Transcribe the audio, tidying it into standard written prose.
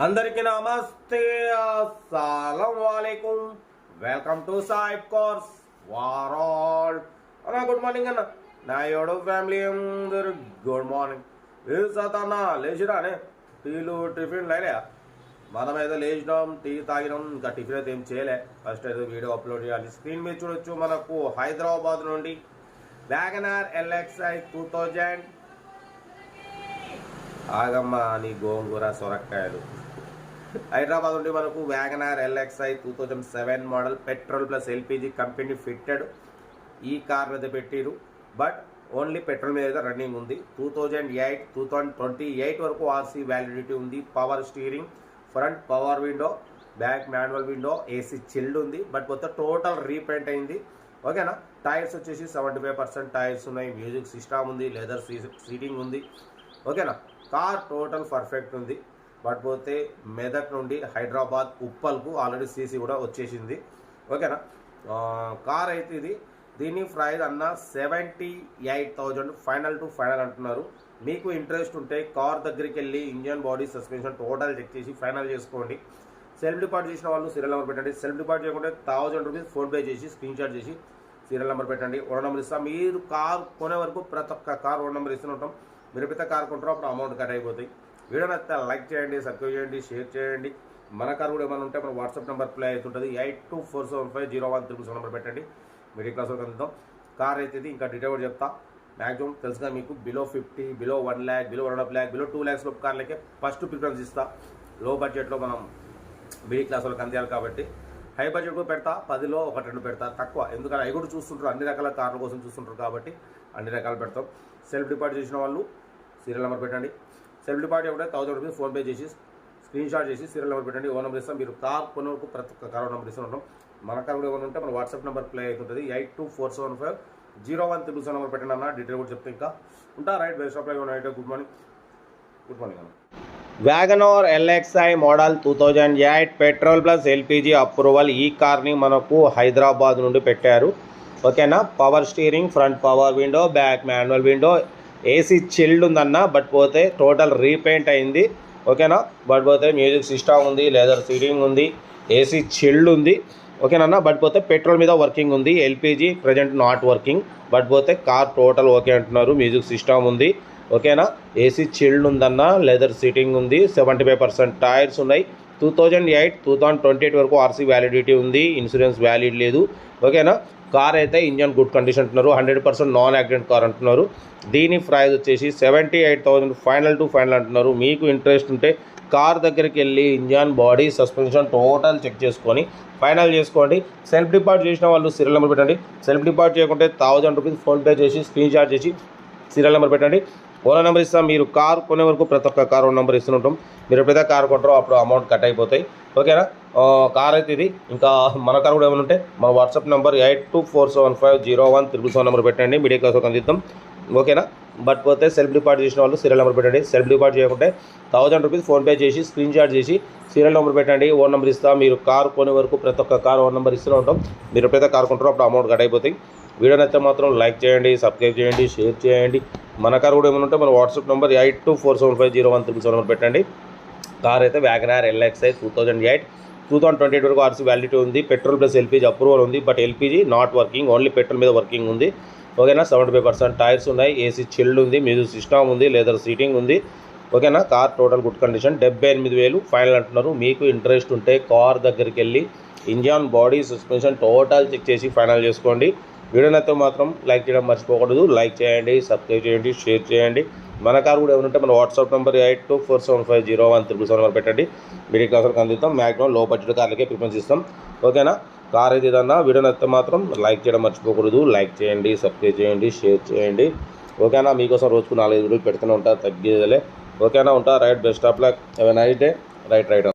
అందరికీ నమస్తే, అస్సలం వాలేకుం. Welcome to Saib cars world. అన్న గుడ్ మార్నింగ్ అన్న. నా యోడో ఫ్యామిలీ అందరు గుడ్ మార్నింగ్. ఏ సాతన్నా లేచిరానే? టీలు టిఫిన్ లేలే? మనమైతే లేచినాం, టీ తాగినాం, ఇంకా టిఫిన్ అయితే ఏం చేయలే. ఫస్ట్ అయితే వీడియో అప్లోడ్ చేయాలి. స్క్రీన్ మీద చూడొచ్చు, మనకు హైదరాబాద్ నుండి వ్యాగనార్ LXi 2000. ఆగమ్మ నీ గోంగూర సొరకాయలు. హైదరాబాద్ నుండి మనకు Wagon R LXi 2007 model petrol plus LPG company fitted ఈ కార్ మీద పెట్టిరు. బట్ ఓన్లీ పెట్రోల్ మీద రన్నింగ్ ఉంది. 2028 వరకు ఆర్సీ వ్యాలిడిటీ ఉంది. Power steering, front power window, back manual window, AC chilled ఉంది. బట్ మొత్తం టోటల్ రీపెయింట్ అయింది. ఓకేనా. టైర్స్ వచ్చేసి 75% టైర్స్ ఉన్నాయి. మ్యూజిక్ సిస్టమ్ ఉంది, లెదర్ సీటింగ్ ఉంది. ఓకేనా. కార్ టోటల్ పర్ఫెక్ట్ ఉంది. బట్ పోతే మెదక్ నుండి హైదరాబాద్ ఉప్పల్కు ఆల్రెడీ సీసీ కూడా వచ్చేసింది. ఓకేనా. కార్ అయితే ఇది, దీని ప్రైస్ అన్న 78,000 ఫైనల్ టు ఫైనల్ అంటున్నారు. మీకు ఇంట్రెస్ట్ ఉంటే కార్ దగ్గరికి వెళ్ళి engine, body, suspension total check చేసి ఫైనల్ చేసుకోండి. సెల్ఫ్ డిపార్ట్ చేసిన వాళ్ళు సీరియల్ నెంబర్ పెట్టండి. సెల్ఫ్ డిపార్ట్ చేయకుంటే 1000 రూపీస్ ఫోన్పే చేసి స్క్రీన్ షాట్ చేసి సీరియల్ నెంబర్ పెట్టండి. ఓన్ నెంబర్ ఇస్తాం. మీరు కార్ కొనే వరకు ప్రతి ఒక్క కార్ ఓన్ నెంబర్ ఇస్తుంటాం. మీరు ఎప్పుడైతే కార్ కొంటారో అప్పుడు అమౌంట్ కట్ అయిపోతాయి. వీడియో నచ్చితే లైక్ చేయండి, సబ్స్క్రైబ్ చేయండి, షేర్ చేయండి. మన కార్ కూడా ఏమైనా ఉంటే మన వాట్సాప్ నెంబర్ ప్లే అవుతుంటుంది. 82475013 నెంబర్ పెట్టండి. మిడిల్ క్లాస్ వరకు అందుతాం. కార్ అయితే ఇది ఇంకా డీటెయిల్ కూడా చెప్తా. మ్యాక్సిమం తెలుసుగా మీకు below 50, below 1 lakh, below 1.5 lakh, below 2 lakhs లోపు కార్లకే ఫస్ట్ ప్రిఫరెన్స్ ఇస్తా. లో బడ్జెట్లో మనం మిడిల్ క్లాస్ వాళ్ళకి అందియాలి కాబట్టి హై బడ్జెట్ కూడా పెడతా. 10లో 1-2 పెడతా, తక్కువ. ఎందుకంటే అవి కూడా చూస్తుంటారు, అన్ని రకాల కార్ల కోసం చూస్తుంటారు కాబట్టి అన్ని రకాలు పెడతాం. సెల్ఫ్ డిపార్ట్ చేసిన వాళ్ళు సీరియల్ నెంబర్ పెట్టండి. సెల్ఫ్ డిపార్ట్ కూడా 1000 రూపీస్ ఫోన్పే చేసి స్క్రీన్ షాట్ చేసి సీరియల్ నెంబర్ పెట్టండి. ఓ నెంబర్ ఇస్తాం. మీరు కార్ కొనే వరకు ప్రతి ఒక్క కార్ నెంబర్ ఇస్తూ ఉంటాం. మన కార్ కూడా ఏమైనా ఉంటే మన వాట్సాప్ నెంబర్ ప్లే అవుతుంటుంది. 82475013 నెంబర్ పెట్టండి అన్న. డీటెయిల్ కూడా చెప్తే ఇంకా ఉంటా. Right best of like. Good morning. Good morning అన్న. WagonR LXi model 2008 petrol plus LPG approval. ఈ కార్ని మనకు హైదరాబాద్ నుండి పెట్టారు. ఓకేనా. Power steering, front power window, back manual window, AC chilled ఉందన్న. బట్ పోతే టోటల్ రీపెయింట్ అయింది. ఓకేనా. బట్ పోతే మ్యూజిక్ సిస్టమ్ ఉంది, లెదర్ సీటింగ్ ఉంది, ఏసీ చిల్డ్ ఉంది. ఓకేనన్నా. బట్ పోతే పెట్రోల్ మీద వర్కింగ్ ఉంది. LPG present not working. But పోతే కార్ టోటల్ ఓకే అంటున్నారు. మ్యూజిక్ సిస్టమ్ ఉంది. ఓకేనా. ఏసీ చిల్డ్ ఉందన్న, లెదర్ సీటింగ్ ఉంది, 75% టైర్స్ ఉన్నాయి. 2028 వరకు ఆర్సీ వ్యాలిడిటీ ఉంది. ఇన్సూరెన్స్ వ్యాలిడ్ లేదు. ఓకేనా. కార్ అయితే ఇంజన్ గుడ్ కండిషన్ అంటున్నారు. 100% నాన్ యాక్సిడెంట్ కార్ అంటున్నారు. దీని ప్రైస్ వచ్చేసి 78,000 ఫైనల్ టు ఫైనల్ అంటున్నారు. మీకు ఇంట్రెస్ట్ ఉంటే కార్ దగ్గరికి వెళ్ళి engine, body, suspension total check చేసుకొని ఫైనల్ చేసుకోండి. సెల్ఫ్ డిపార్ట్ చేసిన వాళ్ళు సీరియల్ నెంబర్ పెట్టండి. సెల్ఫ్ డిపార్ట్ చేయకుంటే 1000 రూపీస్ ఫోన్పే చేసి స్క్రీన్ షాట్ చేసి సీరియల్ నెంబర్ పెట్టండి. ఓనర్ నెంబర్ ఇస్తాం. మీరు కార్ కొనే వరకు ప్రతి ఒక్క కార్ ఓన్ నెంబర్ ఇస్తుంటాం. మీరు ఎప్పుడైతే కార్ కొంటారో అప్పుడు అమౌంట్ కట్ అయిపోతాయి. ఓకేనా. కార్ అయితే ఇది. ఇంకా మన కార్ కూడా ఏమైనా ఉంటే మన వాట్సాప్ నెంబర్ 82475013 నెంబర్ పెట్టండి. మీడియా క్లాస్ ఒక అందిద్దాం. ఓకేనా. బట్ పోతే సెల్ఫ్ డిపార్ట్ చేసిన వాళ్ళు సీరియల్ నెంబర్ పెట్టండి. సెల్ఫ్ డిపార్ట్ చేయకుంటే 1000 రూపీస్ ఫోన్పే చేసి స్క్రీన్ షాట్ చేసి సీరియల్ నెంబర్ పెట్టండి. ఓన్ నెంబర్ ఇస్తాం. మీరు కార్ కొనే వరకు ప్రతి ఒక్క కార్ ఓన్ నెంబర్ ఇస్తూనే ఉంటాం. మీరు ఎప్పుడైతే కార్ కొంటారో అప్పుడు అమౌంట్ కట్ అయిపోతాయి. వీడియో నచ్చితే మాత్రం లైక్ చేయండి, సబ్స్క్రైబ్ చేయండి, షేర్ చేయండి. మన కార్ కూడా ఏమైనా ఉంటే మన వాట్సాప్ నెంబర్ 82475013 నెంబర్ పెట్టండి. కార్ అయితే వ్యాగనార్ LXi 2028 వరకు ఆర్సీ వ్యాలిడిటీ ఉంది. పెట్రోల్ ప్లస్ LPG అప్రూవల్ ఉంది. But LPG not working, only petrol మీద వర్కింగ్ ఉంది. ఓకేనా. 75% టైర్స్ ఉన్నాయి. ఏసీ చిల్డ్ ఉంది, మ్యూజిక్ సిస్టమ్ ఉంది, లెదర్ సీటింగ్ ఉంది. ఓకేనా. Car total good condition. 78,000 final అంటున్నారు. మీకు ఇంట్రెస్ట్ ఉంటే కార్ దగ్గరికి వెళ్ళి engine, body, suspension total check చేసి ఫైనల్ చేసుకోండి. వీడియో నచ్చితే మాత్రం లైక్ చేయడం మర్చిపోకూడదు. లైక్ చేయండి, సబ్స్క్రైబ్ చేయండి, షేర్ చేయండి. మన కార్ కూడా ఏమైనా ఉంటే మన వాట్సాప్ నెంబర్ 82475013 నెంబర్ పెట్టండి. మిడిల్ క్లాస్ వరకు అందిస్తాం. మ్యాక్సిమం లో బడ్జెట్ కార్లకే ప్రిఫరెన్స్ ఇస్తాం. ఓకేనా. కార్ అయితే ఏదన్నా. వీడియో నచ్చితే మాత్రం లైక్ చేయడం మర్చిపోకూడదు. లైక్ చేయండి, సబ్స్క్రైబ్ చేయండి, షేర్ చేయండి. ఓకేనా. మీకోసం రోజుకు 4-5 వీడియోలు పెడుతూనే ఉంటా, తగ్గేదిలే. ఓకేనా. ఉంటా. Right best of luck. Have a nice day. Right.